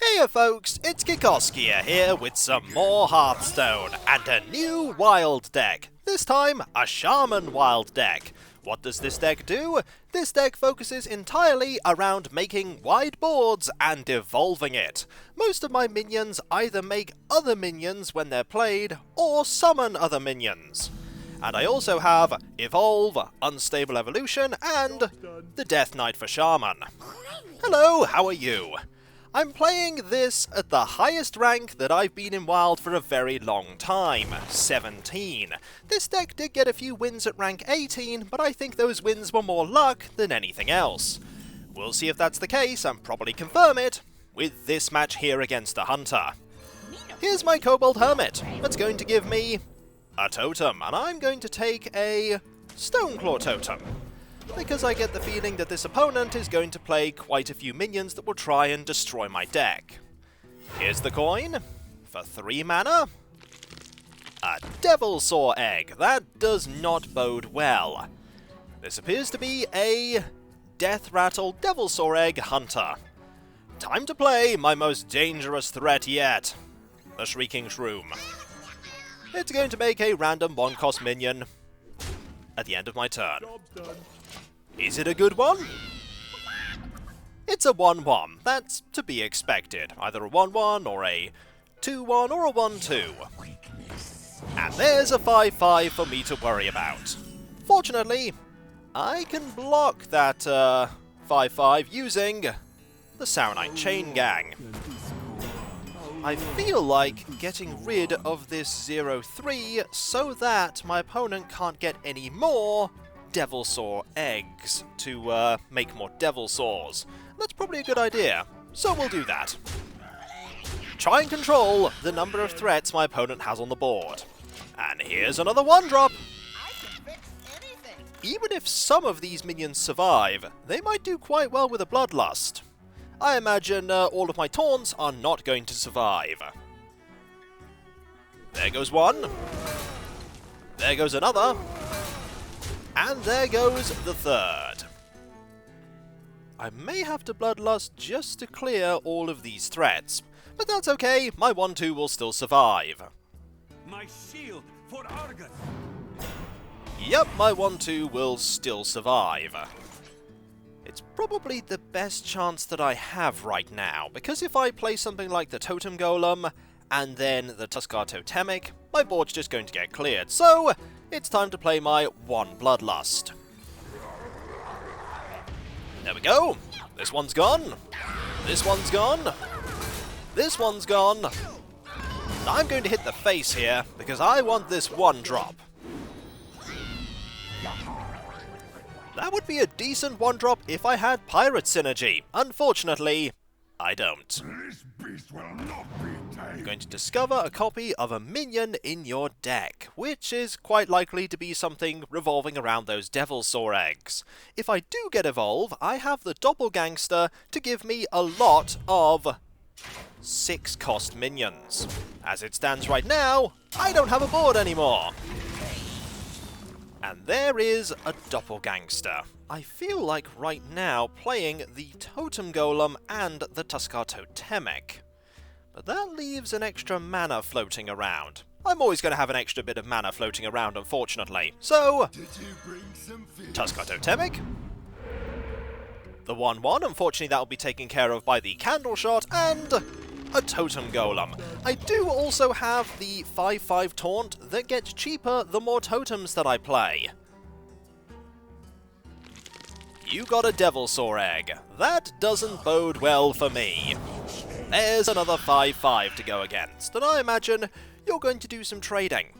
Hey folks, it's Kikoskia here with some more Hearthstone and a new wild deck. This time, a Shaman wild deck. What does this deck do? This deck focuses entirely around making wide boards and evolving it. Most of my minions either make other minions when they're played, or summon other minions. And I also have Evolve, Unstable Evolution, and the Death Knight for Shaman. Hello, how are you? I'm playing this at the highest rank that I've been in WoW for a very long time, 17. This deck did get a few wins at rank 18, but I think those wins were more luck than anything else. We'll see if that's the case, and probably confirm it, with this match here against a Hunter. Here's my Kobold Hermit. That's going to give me a totem, and I'm going to take a Stoneclaw totem, because I get the feeling that this opponent is going to play quite a few minions that will try and destroy my deck. Here's the coin, for 3 mana. A Devilsaur Egg, that does not bode well. This appears to be a Death Rattle Devilsaur Egg Hunter. Time to play my most dangerous threat yet, the Shrieking Shroom. It's going to make a random 1-cost minion at the end of my turn. Is it a good one? It's a 1-1. That's to be expected. Either a 1-1 or a 2-1 or a 1-2. And there's a 5-5 for me to worry about. Fortunately, I can block that 5-5 using the Saronite Chain Gang. I feel like getting rid of this 0-3 so that my opponent can't get any more Devilsaur eggs to make more Devilsaurs. That's probably a good idea, so we'll do that. Try and control the number of threats my opponent has on the board. And here's another 1-drop! Even if some of these minions survive, they might do quite well with a bloodlust. I imagine all of my taunts are not going to survive. There goes one. There goes another. And there goes the third. I may have to bloodlust just to clear all of these threats, but that's okay, my 1-2 will still survive. My shield for Argus. Yep, my 1-2 will still survive. It's probably the best chance that I have right now, because if I play something like the Totem Golem and then the Tuskar Totemic, my board's just going to get cleared, so it's time to play my 1 Bloodlust. There we go. This one's gone. This one's gone. This one's gone. I'm going to hit the face here, because I want this 1-drop. That would be a decent 1-drop if I had Pirate Synergy. Unfortunately, I don't. This beast will not be tamed. You're going to discover a copy of a minion in your deck, which is quite likely to be something revolving around those Devilsaur eggs. If I do get Evolve, I have the Doppelgangster to give me a lot of 6-cost minions. As it stands right now, I don't have a board anymore. And there is a Doppelgangster. I feel like right now playing the Totem Golem and the Tuskar Totemic. But that leaves an extra mana floating around. I'm always going to have an extra bit of mana floating around, unfortunately. So, Tuskar Totemic. The 1-1, unfortunately that will be taken care of by the Candle Shot, and a Totem Golem. I do also have the 5-5 Taunt that gets cheaper the more totems that I play. You got a Devilsaur Egg. That doesn't bode well for me. There's another 5-5 to go against, and I imagine you're going to do some trading.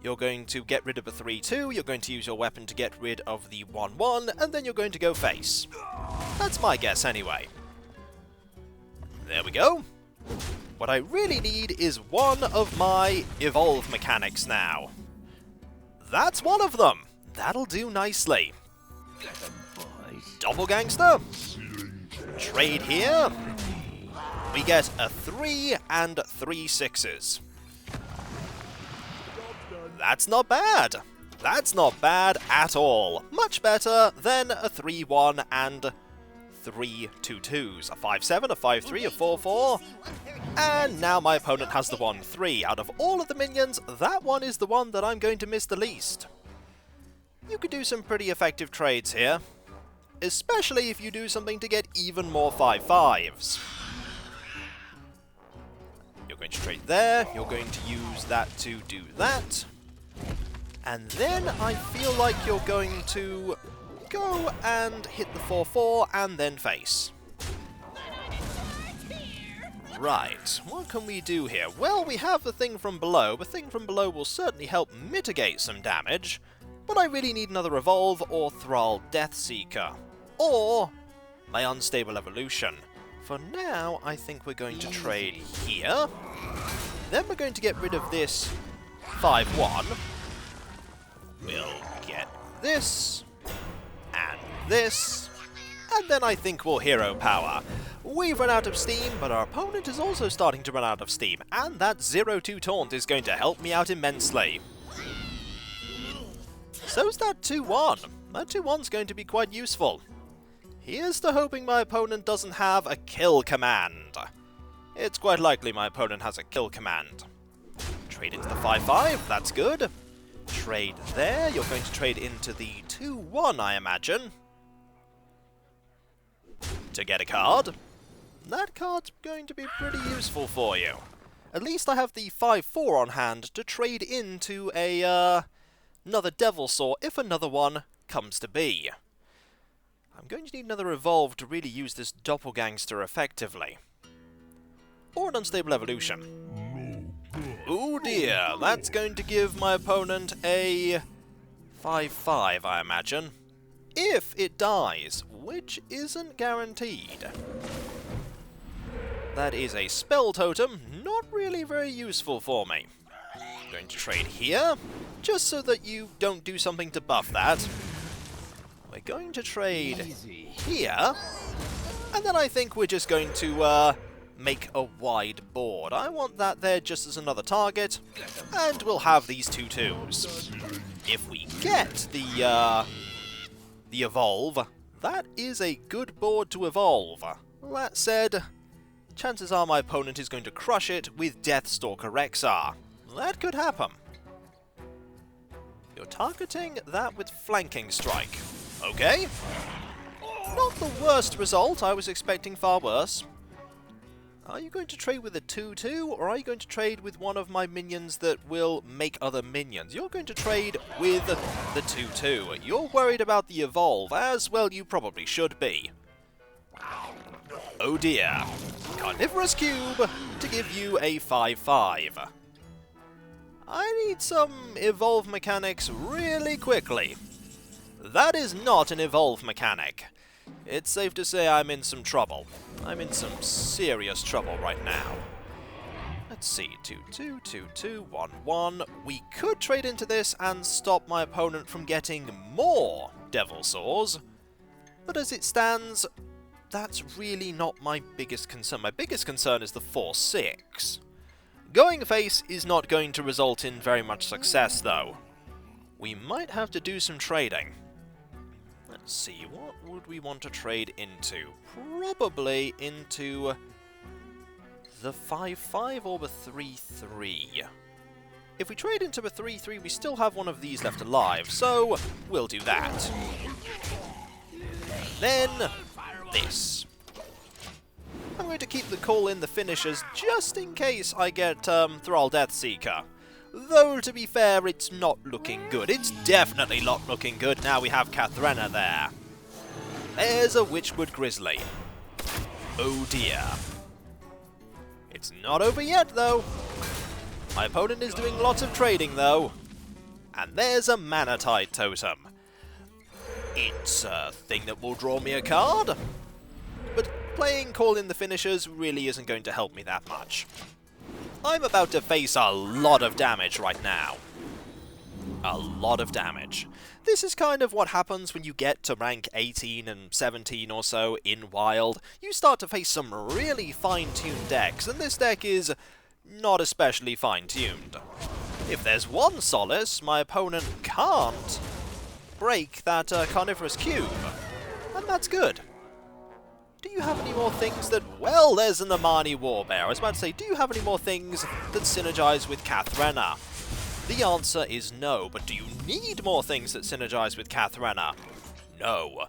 You're going to get rid of a 3-2, you're going to use your weapon to get rid of the 1-1, and then you're going to go face. That's my guess anyway. There we go. What I really need is one of my Evolve mechanics now. That's one of them. That'll do nicely. Doppelgangster. Trade here. We get a 3 and 3 6s. That's not bad. That's not bad at all. Much better than a 3-1 and 3 2/2s. A 5/7, a 5/3, a 4/4. And now my opponent has the 1/3. Out of all of the minions, that one is the one that I'm going to miss the least. You could do some pretty effective trades here, especially if you do something to get even more 5/5s. You're going to trade there, you're going to use that to do that, and then I feel like you're going to go and hit the 4/4 and then face. Right, what can we do here? Well, we have the Thing from Below. The Thing from Below will certainly help mitigate some damage, but I really need another Evolve or Thrall Deathseeker, or my Unstable Evolution. For now, I think we're going to trade here. Then we're going to get rid of this 5/1. We'll get this, and this, and then I think we'll Hero Power. We've run out of steam, but our opponent is also starting to run out of steam, and that 0-2 taunt is going to help me out immensely. So's that 2/1. That 2/1's going to be quite useful. Here's to hoping my opponent doesn't have a kill command. It's quite likely my opponent has a kill command. Trade into the 5/5, that's good. Trade there, you're going to trade into the 2/1, I imagine, to get a card. That card's going to be pretty useful for you. At least I have the 5/4 on hand to trade into a, another Devil Saw if another one comes to be. I'm going to need another Evolve to really use this Doppelgangster effectively. Or an Unstable Evolution. Oh dear, that's going to give my opponent a 5/5, I imagine. If it dies, which isn't guaranteed. That is a Spell Totem, not really very useful for me. I'm going to trade here, just so that you don't do something to buff that. We're going to trade here, and then I think we're just going to make a wide board. I want that there just as another target, and we'll have these 2/2s. If we get the Evolve, that is a good board to evolve. That said, chances are my opponent is going to crush it with Deathstalker Rexar. That could happen. You're targeting that with Flanking Strike. Okay. Not the worst result, I was expecting far worse. Are you going to trade with a 2/2, or are you going to trade with one of my minions that will make other minions? You're going to trade with the 2/2. You're worried about the Evolve, as well you probably should be. Oh dear. Carnivorous Cube to give you a 5/5. I need some Evolve mechanics really quickly. That is not an Evolve mechanic. It's safe to say I'm in some trouble. I'm in some serious trouble right now. Let's see, 2/2, 2/2, 1/1. We could trade into this and stop my opponent from getting more Devil Saws, but as it stands, that's really not my biggest concern. My biggest concern is the 4/6. Going face is not going to result in very much success, though. We might have to do some trading. Let's see, what would we want to trade into? Probably into the 5/5 or the 3/3. If we trade into a 3/3, we still have one of these left alive, so we'll do that. Then this. I'm going to keep the call in the finishers just in case I get Thrall Deathseeker. Though, to be fair, it's not looking good. It's definitely not looking good now we have Kathrena there. There's a Witchwood Grizzly. Oh dear. It's not over yet, though. My opponent is doing lots of trading, though. And there's a Manatide Totem. It's a thing that will draw me a card. But playing Call in the Finishers really isn't going to help me that much. I'm about to face a lot of damage right now. A lot of damage. This is kind of what happens when you get to rank 18 and 17 or so in Wild. You start to face some really fine-tuned decks, and this deck is not especially fine-tuned. If there's one solace, my opponent can't break that Carnivorous Cube, and that's good. things that... Well, there's an Amani Warbear. I was about to say, do you have any more things that synergize with Kathrena? The answer is no, but do you need more things that synergize with Kathrena? No.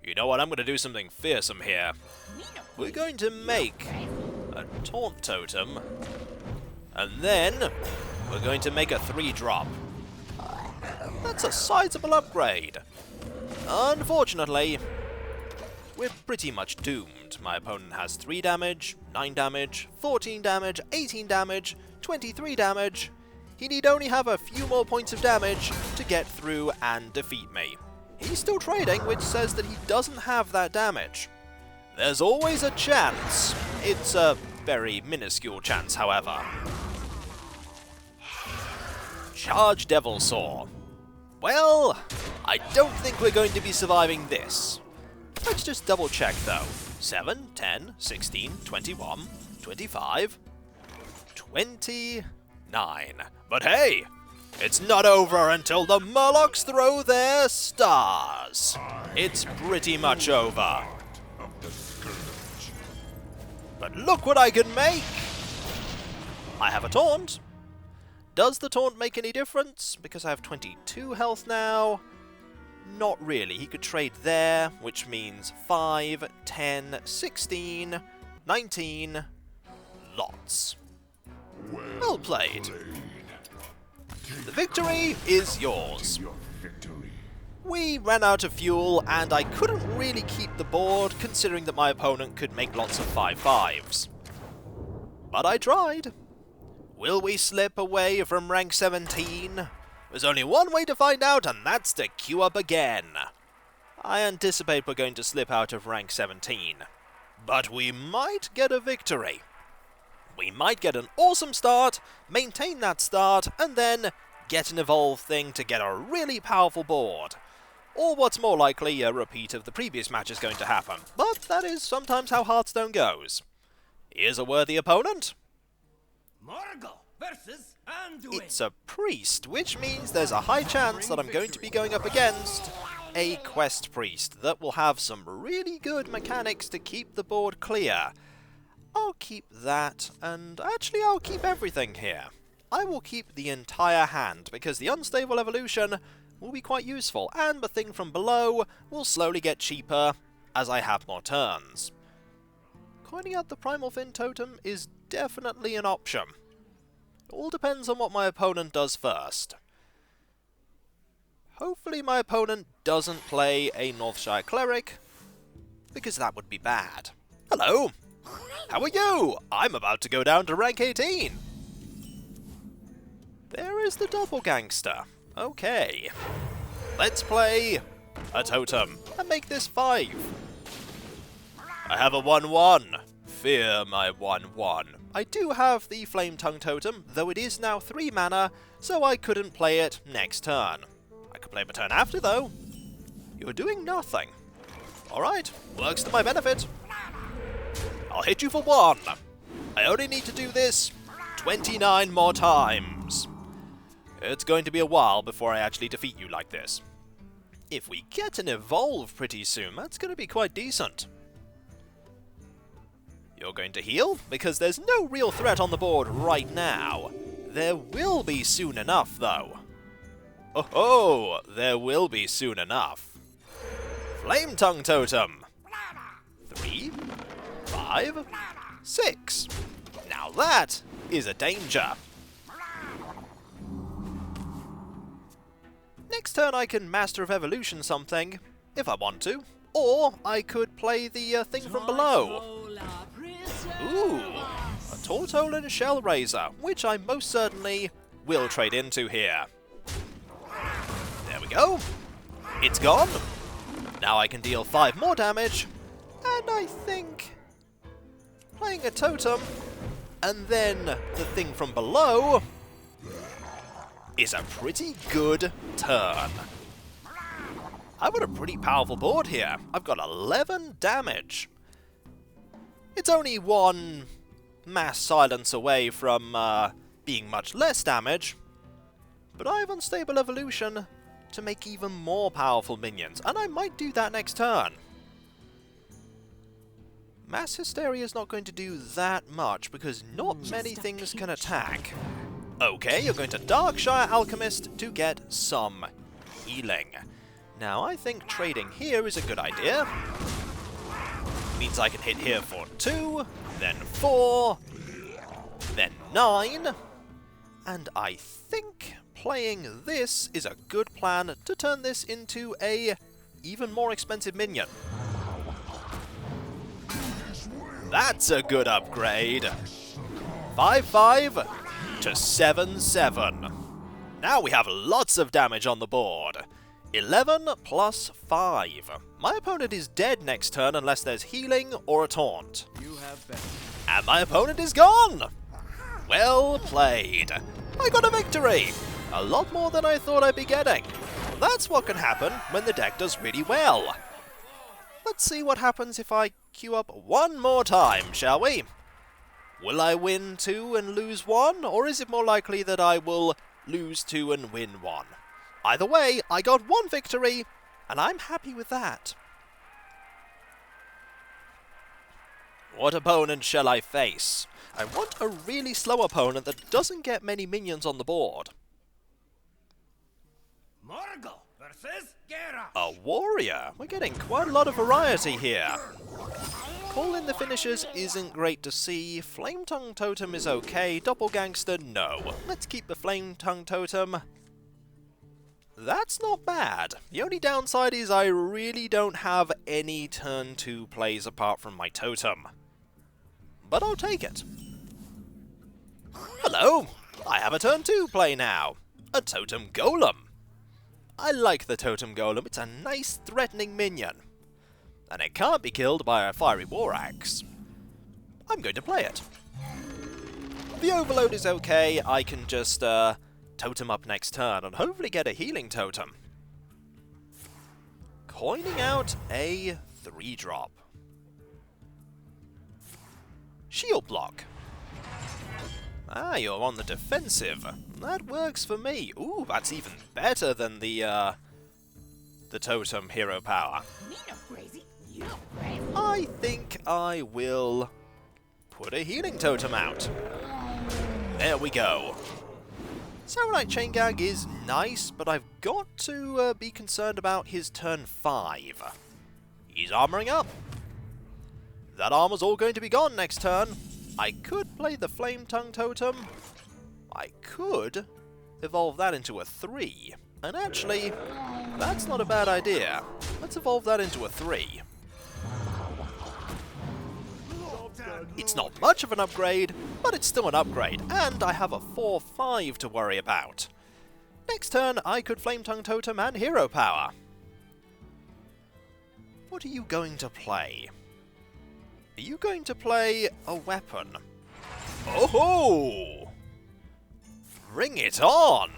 You know what, I'm going to do something fearsome here. We're going to make a Taunt Totem, and then we're going to make a 3-drop. That's a sizable upgrade. Unfortunately, we're pretty much doomed. My opponent has 3 damage, 9 damage, 14 damage, 18 damage, 23 damage. He need only have a few more points of damage to get through and defeat me. He's still trading, which says that he doesn't have that damage. There's always a chance. It's a very minuscule chance, however. Charge Devil Saw. Well, I don't think we're going to be surviving this. Let's just double check though. 7, 10, 16, 21, 25, 29. But hey, it's not over until the Murlocs throw their stars. It's pretty much over. But look what I can make! I have a taunt. Does the taunt make any difference? Because I have 22 health now. Not really. He could trade there, which means 5, 10, 16, 19. Lots. Well played. The victory is yours. We ran out of fuel, and I couldn't really keep the board, considering that my opponent could make lots of 5/5s. But I tried. Will we slip away from rank 17? There's only one way to find out, and that's to queue up again. I anticipate we're going to slip out of rank 17. But we might get a victory. We might get an awesome start, maintain that start, and then get an evolved thing to get a really powerful board. Or what's more likely, a repeat of the previous match is going to happen. But that is sometimes how Hearthstone goes. Here's a worthy opponent. Morgul versus Anduin. It's a priest, which means there's a high chance that I'm going to be going up against a quest priest that will have some really good mechanics to keep the board clear. I'll keep that, and actually I'll keep everything here. I will keep the entire hand, because the unstable evolution will be quite useful, and the thing from below will slowly get cheaper as I have more turns. Coining out the Primal Fin totem is definitely an option. It all depends on what my opponent does first. Hopefully my opponent doesn't play a Northshire Cleric, because that would be bad. Hello! How are you? I'm about to go down to rank 18. There is the Doppelgangster. Okay. Let's play a totem and make this 5. I have a 1/1. Fear my 1/1. I do have the Flame Tongue totem, though it is now 3 mana, so I couldn't play it next turn. I could play it a turn after, though. You're doing nothing. Alright, works to my benefit. I'll hit you for 1. I only need to do this 29 more times. It's going to be a while before I actually defeat you like this. If we get an evolve pretty soon, that's going to be quite decent. You're going to heal? Because there's no real threat on the board right now. There will be soon enough, though. Oh, there will be soon enough. Flame Tongue Totem. 3, 5, 6. Now that is a danger. Next turn I can Master of Evolution something, if I want to. Or I could play the thing from below. Ooh, a Tortolan Shellraiser, which I most certainly will trade into here. There we go. It's gone. Now I can deal 5 more damage, and I think playing a totem and then the thing from below is a pretty good turn. I've got a pretty powerful board here. I've got 11 damage. It's only 1 mass silence away from being much less damage, but I have Unstable Evolution to make even more powerful minions, and I might do that next turn. Mass Hysteria is not going to do that much because not many things can attack. Okay, you're going to Darkshire Alchemist to get some healing. Now, I think trading here is a good idea. Means I can hit here for 2, then 4, then 9. And I think playing this is a good plan to turn this into a even more expensive minion. That's a good upgrade. 5-5 to 7-7. Now we have lots of damage on the board. 11 plus 5. My opponent is dead next turn unless there's healing or a taunt. And my opponent is gone! Well played. I got a victory! A lot more than I thought I'd be getting. That's what can happen when the deck does really well. Let's see what happens if I queue up one more time, shall we? Will I win 2 and lose 1, or is it more likely that I will lose 2 and win 1? Either way, I got 1 victory, and I'm happy with that. What opponent shall I face? I want a really slow opponent that doesn't get many minions on the board. Morgul versus Gera. A warrior! We're getting quite a lot of variety here. Call in the finishers isn't great to see. Flame Tongue Totem is okay. Doppelgangster, no. Let's keep the Flame Tongue Totem. That's not bad. The only downside is I really don't have any turn 2 plays apart from my totem. But I'll take it. Hello! I have a turn 2 play now. A Totem Golem. I like the Totem Golem. It's a nice threatening minion. And it can't be killed by a Fiery War Axe. I'm going to play it. The Overload is okay. I can just totem up next turn and hopefully get a healing totem. Coining out a 3-drop. Shield block. Ah, you're on the defensive. That works for me. Ooh, that's even better than the totem hero power. I think I will put a healing totem out. There we go. Samurai Chain Gang is nice, but I've got to be concerned about his turn 5. He's armoring up. That armor's all going to be gone next turn. I could play the Flame Tongue Totem. I could evolve that into a 3. And actually, that's not a bad idea. Let's evolve that into a 3. It's not much of an upgrade, but it's still an upgrade, and I have a 4-5 to worry about. Next turn, I could Flame Tongue Totem and Hero Power. What are you going to play? Are you going to play a weapon? Oh-ho! Bring it on!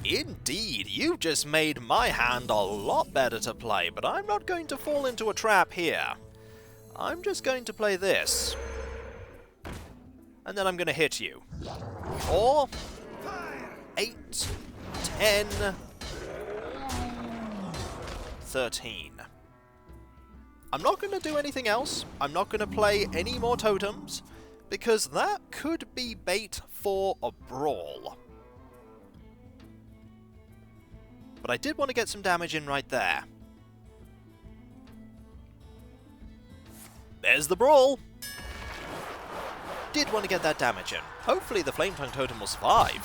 Indeed, you've just made my hand a lot better to play, but I'm not going to fall into a trap here. I'm just going to play this. And then I'm going to hit you. 4, 8, 10, 13. I'm not going to do anything else. I'm not going to play any more totems, because that could be bait for a brawl. But I did want to get some damage in right there. There's the brawl! Did want to get that damage in. Hopefully the Flame Tongue Totem will survive.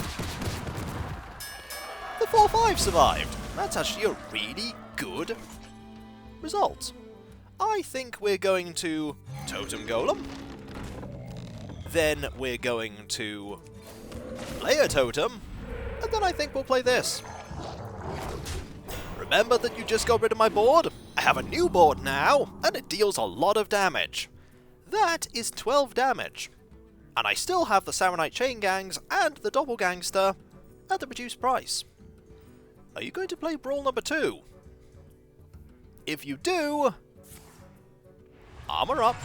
The 4-5 survived! That's actually a really good result. I think we're going to Totem Golem. Then we're going to play a Totem. And then I think we'll play this. Remember that you just got rid of my board? I have a new board now, and it deals a lot of damage. That is 12 damage. And I still have the Samurai Chain Gangs and the Doppelgangster at the reduced price. Are you going to play Brawl number 2? If you do, armor up.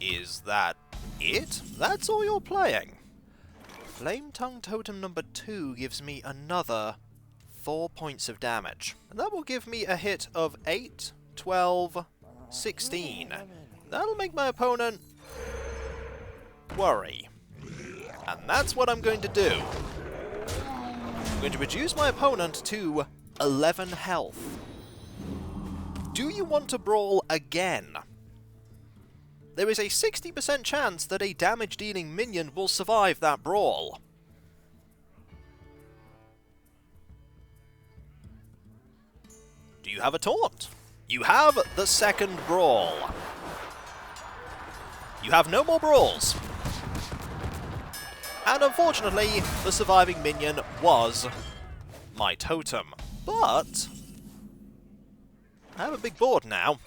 Is that it? That's all you're playing. Flame Tongue Totem number 2 gives me another 4 points of damage. And that will give me a hit of 8, 12, 16. That'll make my opponent worry. And that's what I'm going to do. I'm going to reduce my opponent to 11 health. Do you want to brawl again? There is a 60% chance that a damage-dealing minion will survive that brawl. Do you have a taunt? You have the second brawl. You have no more brawls. And unfortunately, the surviving minion was my totem. But I have a big board now.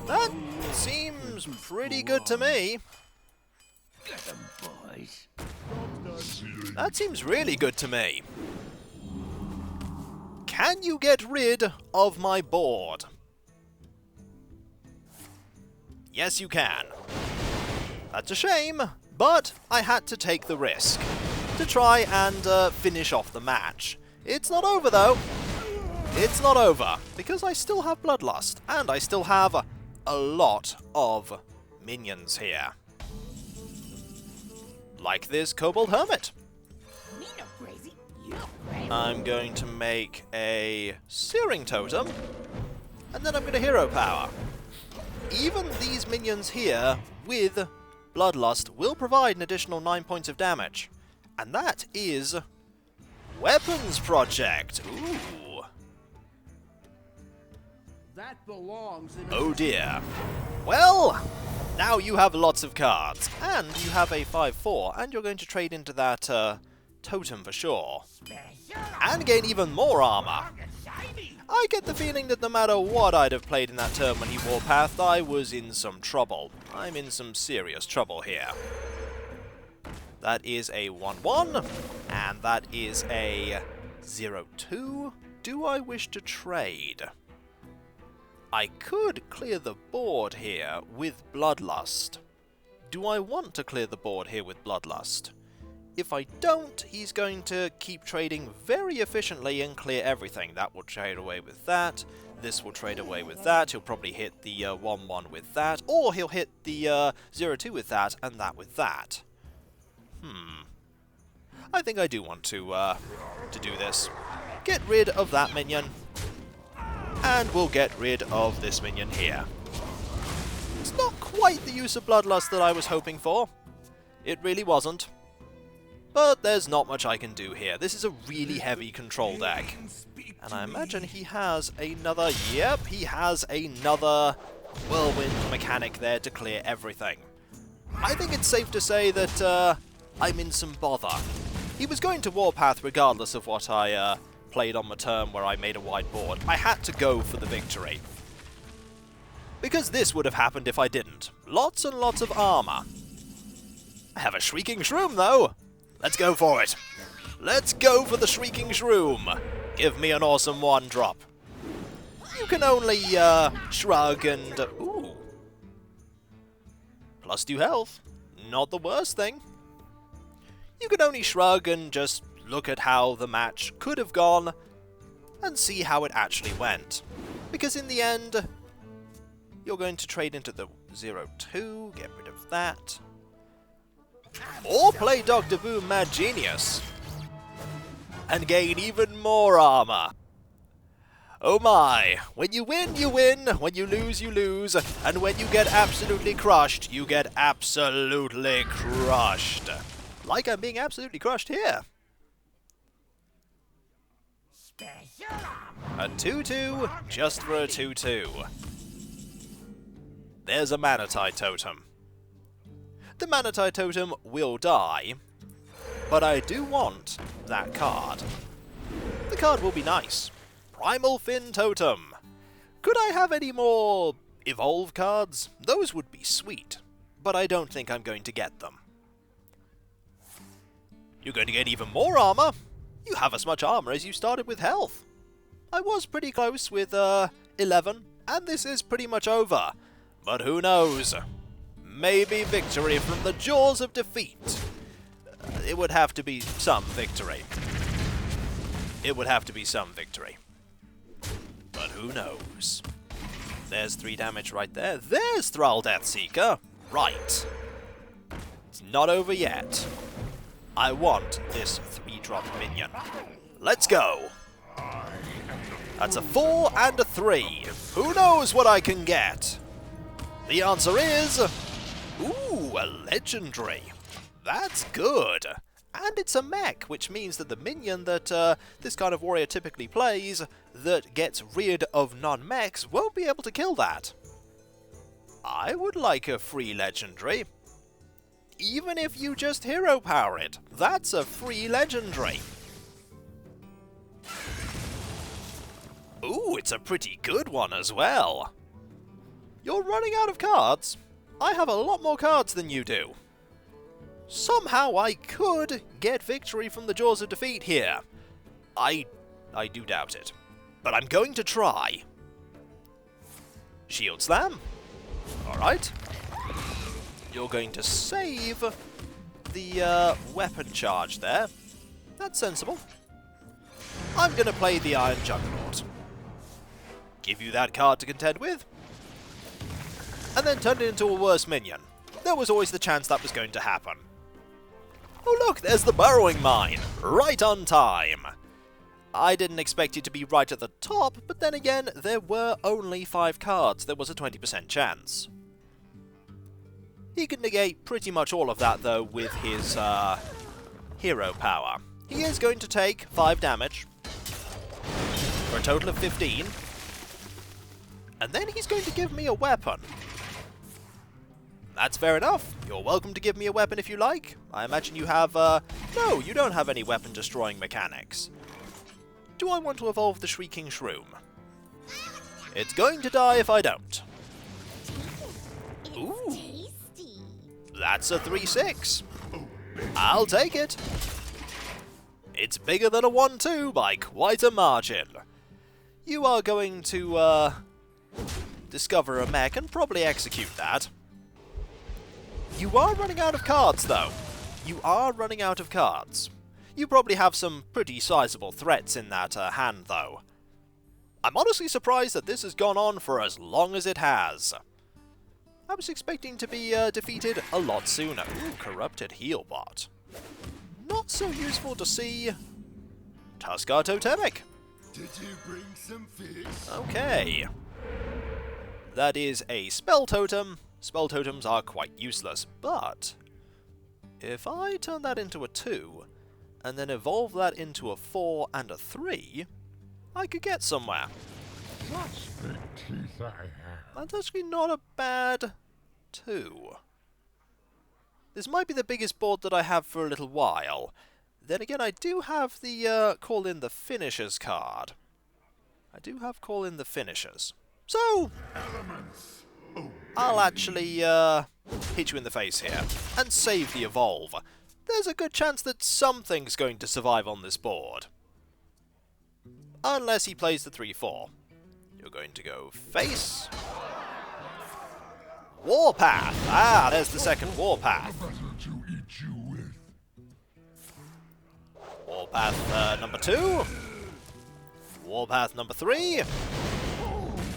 That seems pretty good to me. That seems really good to me. Can you get rid of my board? Yes, you can. That's a shame, but I had to take the risk to try and finish off the match. It's not over, though. It's not over, because I still have bloodlust, and I still have a lot of minions here. Like this Kobold Hermit. I'm going to make a Searing Totem, and then I'm going to Hero Power. Even these minions here with Bloodlust will provide an additional 9 points of damage. And that is Weapons Project. Ooh. That belongs in Oh dear. Well, now you have lots of cards, and you have a 5/4, and you're going to trade into that totem for sure. And gain even more armor. I get the feeling that no matter what I'd have played in that turn when he warpathed, I was in some trouble. I'm in some serious trouble here. That is a 1/1, and that is a 0/2. Do I wish to trade? I could clear the board here with Bloodlust. Do I want to clear the board here with Bloodlust? If I don't, he's going to keep trading very efficiently and clear everything. That will trade away with that. This will trade away with that. He'll probably hit the 1/1 with that. Or he'll hit the 0/2 with that, and that with that. I think I do want to do this. Get rid of that minion. And we'll get rid of this minion here. It's not quite the use of Bloodlust that I was hoping for. It really wasn't. But there's not much I can do here. This is a really heavy control deck. And I imagine he has another... Yep, he has another whirlwind mechanic there to clear everything. I think it's safe to say that I'm in some bother. He was going to Warpath regardless of what I played on my turn where I made a wide board. I had to go for the victory. Because this would have happened if I didn't. Lots and lots of armor. I have a Shrieking Shroom, though. Let's go for it. Let's go for the Shrieking Shroom. Give me an awesome 1-drop. You can only shrug and... Ooh. +2 health. Not the worst thing. You can only shrug and just look at how the match could have gone and see how it actually went. Because in the end, you're going to trade into the 0/2, get rid of that. Or play Dr. Boom Mad Genius and gain even more armor. Oh my, when you win, you win, when you lose, you lose, and when you get absolutely crushed, you get absolutely crushed. Like I'm being absolutely crushed here. A 2/2, just for a 2/2. There's a Manatide Totem. The Manatide Totem will die, but I do want that card. The card will be nice. Primal Fin Totem. Could I have any more Evolve cards? Those would be sweet, but I don't think I'm going to get them. You're going to get even more armor. You have as much armor as you started with health. I was pretty close with 11, and this is pretty much over. But who knows? Maybe victory from the jaws of defeat. It would have to be some victory. It would have to be some victory. But who knows? There's 3 damage right there. There's Thrall Deathseeker. Right. It's not over yet. I want this 3-drop minion. Let's go! That's a 4 and a 3. Who knows what I can get? The answer is... Ooh, a legendary. That's good. And it's a mech, which means that the minion that this kind of warrior typically plays that gets rid of non-mechs won't be able to kill that. I would like a free legendary. Even if you just hero power it, that's a free legendary. Ooh, it's a pretty good one as well. You're running out of cards. I have a lot more cards than you do. Somehow I could get victory from the jaws of defeat here. I do doubt it. But I'm going to try. Shield Slam. Alright. You're going to save the weapon charge there. That's sensible. I'm going to play the Iron Juggernaut. Give you that card to contend with. And then turn it into a worse minion. There was always the chance that was going to happen. Oh look, there's the Burrowing Mine! Right on time! I didn't expect it to be right at the top, but then again, there were only 5 cards. There was a 20% chance. He could negate pretty much all of that, though, with his hero power. He is going to take 5 damage, for a total of 15. And then he's going to give me a weapon. That's fair enough. You're welcome to give me a weapon if you like. I imagine you have, no, you don't have any weapon-destroying mechanics. Do I want to evolve the Shrieking Shroom? It's going to die if I don't. Ooh. That's a 3/6. I'll take it. It's bigger than a 1/2 by quite a margin. You are going to, discover a mech and probably execute that. You are running out of cards, though. You are running out of cards. You probably have some pretty sizable threats in that hand, though. I'm honestly surprised that this has gone on for as long as it has. I was expecting to be defeated a lot sooner. Ooh, Corrupted Healbot. Not so useful to see. Tuskar Totemic. Did you bring some fish? Okay. That is a Spell Totem. Spell Totems are quite useless, but if I turn that into a 2, and then evolve that into a 4 and a 3, I could get somewhere. Such big teeth I have. That's actually not a bad 2. This might be the biggest board that I have for a little while. Then again, I do have the Call in the Finishers card. I do have Call in the Finishers. So, I'll actually hit you in the face here and save the evolve. There's a good chance that something's going to survive on this board. Unless he plays the 3/4. You're going to go face. Warpath! Ah, there's the second Warpath. Warpath number 2. Warpath number 3.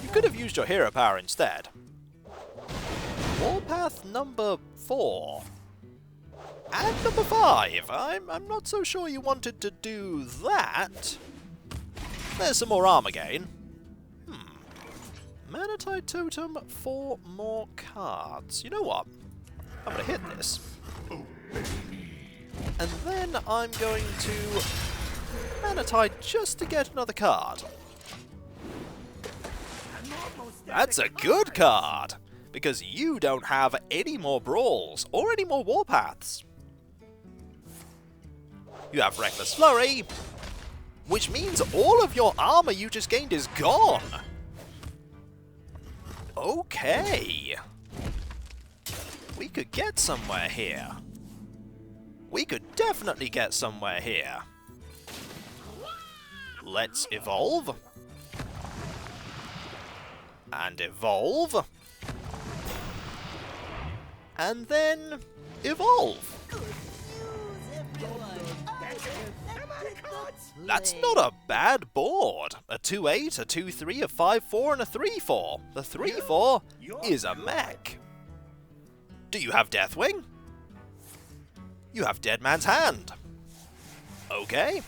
You could have used your hero power instead. Warpath number 4. And number 5. I'm not so sure you wanted to do that. There's some more armor gain. Manatite Totem, 4 more cards. You know what? I'm going to hit this. And then I'm going to Manatite just to get another card. That's a good card! Because you don't have any more Brawls or any more Warpaths. You have Reckless Flurry, which means all of your armor you just gained is gone. Okay. We could get somewhere here. We could definitely get somewhere here. Let's evolve. And evolve. And then evolve. That's not a bad board. A 2-8, a 2-3, a 5-4, and a 3-4. The 3-4 is a mech. Do you have Deathwing? You have Dead Man's Hand. Okay.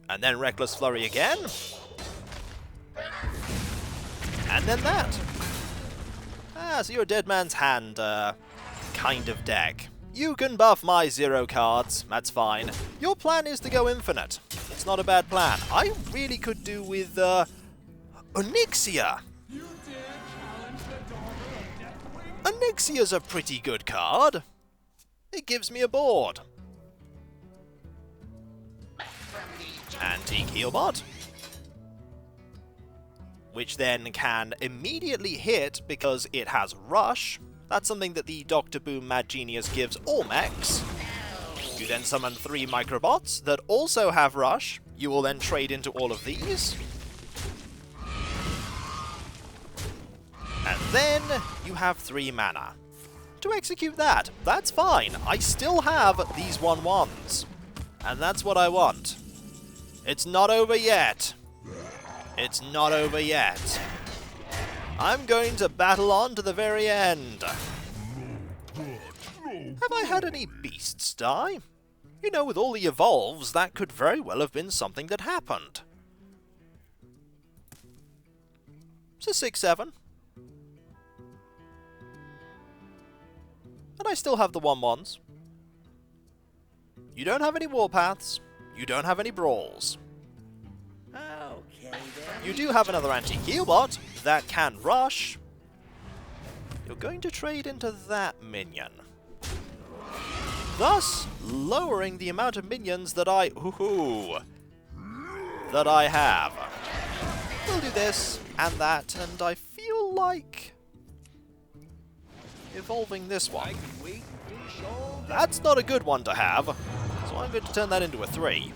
And then Reckless Flurry again. And then that. Ah, so you're a Dead Man's Hand kind of deck. You can buff my 0 cards, that's fine. Your plan is to go infinite. It's not a bad plan. I really could do with Onyxia. Onyxia's a pretty good card. It gives me a board. Antique Healbot. Which then can immediately hit because it has Rush. That's something that the Dr. Boom Mad Genius gives all mechs. You then summon 3 Microbots that also have Rush. You will then trade into all of these. And then you have 3 mana. To execute that, that's fine. I still have these 1/1s. And that's what I want. It's not over yet. It's not over yet. I'm going to battle on to the very end. Have I had any beasts die? You know, with all the evolves, that could very well have been something that happened. It's a 6-7. And I still have the 1/1s. You don't have any Warpaths. You don't have any Brawls. Okay, then. You do have another Antique Healbot that can Rush. You're going to trade into that minion. Thus, lowering the amount of minions that I have. We'll do this and that, and I feel like evolving this one. That's not a good one to have, so I'm going to turn that into a 3.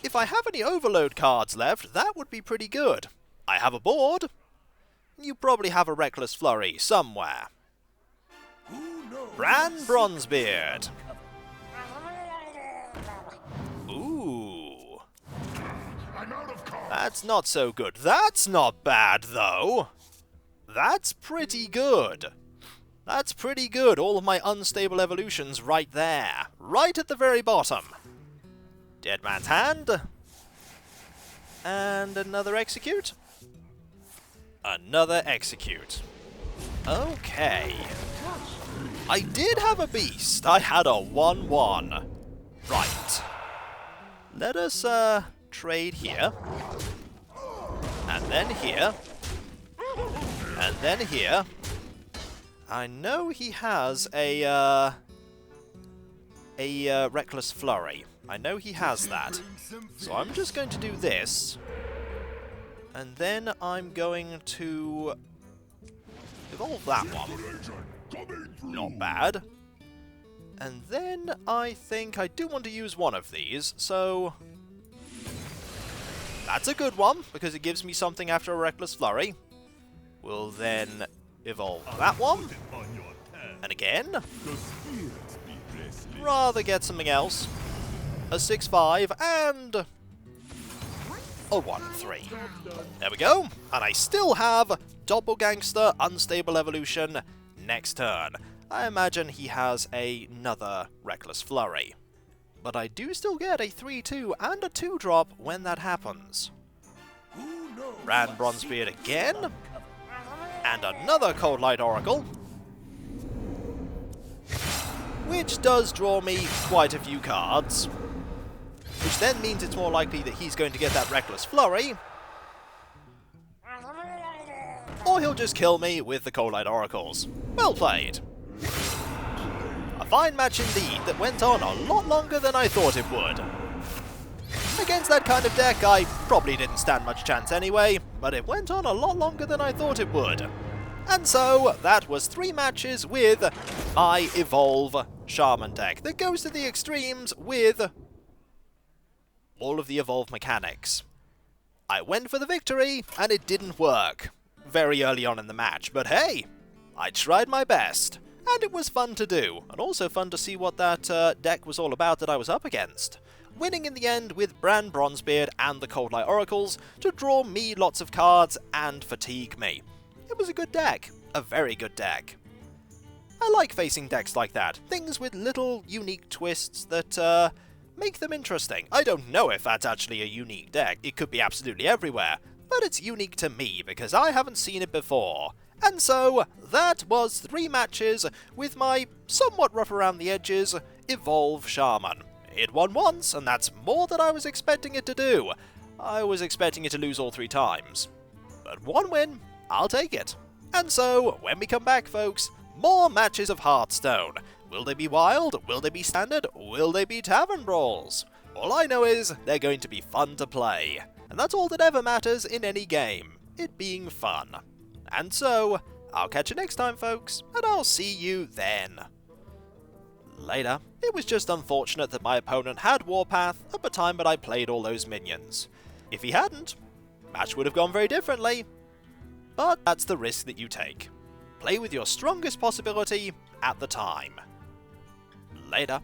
If I have any Overload cards left, that would be pretty good. I have a board. You probably have a Reckless Flurry somewhere. Bran Bronzebeard. Ooh. That's not so good. That's not bad, though. That's pretty good. That's pretty good. All of my unstable evolutions right there. Right at the very bottom. Dead Man's Hand. And another Execute. Another Execute. Okay. I did have a beast. I had a 1/1. Right. Let us trade here. And then here. And then here. I know he has a Reckless Flurry. I know he has that. So I'm just going to do this. And then I'm going to evolve that one. Not bad. And then I think I do want to use one of these, so that's a good one, because it gives me something after a Reckless Flurry. We'll then evolve that one. And again. Rather get something else. A 6-5 and a 1-3. There we go. And I still have Doppelgangster Unstable Evolution next turn. I imagine he has another Reckless Flurry. But I do still get a 3-2 and a 2-drop when that happens. Bran Bronzebeard again. And another Cold Light Oracle. Which does draw me quite a few cards. Which then means it's more likely that he's going to get that Reckless Flurry. Or he'll just kill me with the Cold Light Oracles. Well played. A fine match indeed that went on a lot longer than I thought it would. Against that kind of deck, I probably didn't stand much chance anyway, but it went on a lot longer than I thought it would. And so, that was 3 matches with my Evolve Shaman deck that goes to the extremes with all of the Evolve mechanics. I went for the victory, and it didn't work very early on in the match, but hey, I tried my best. and it was fun to do, and also fun to see what that deck was all about that I was up against. Winning in the end with Bran Bronzebeard and the Cold Light Oracles to draw me lots of cards and fatigue me. It was a good deck. A very good deck. I like facing decks like that, things with little unique twists that make them interesting. I don't know if that's actually a unique deck, it could be absolutely everywhere, but it's unique to me because I haven't seen it before. And so, that was 3 matches with my somewhat rough around the edges Evolve Shaman. It won once, and that's more than I was expecting it to do. I was expecting it to lose all 3 times. But 1 win, I'll take it. And so, when we come back, folks, more matches of Hearthstone. Will they be wild? Will they be standard? Will they be tavern brawls? All I know is, they're going to be fun to play. And that's all that ever matters in any game, it being fun. And so, I'll catch you next time, folks, and I'll see you then. Later. It was just unfortunate that my opponent had Warpath at the time that I played all those minions. If he hadn't, match would have gone very differently. But that's the risk that you take. Play with your strongest possibility at the time. Later.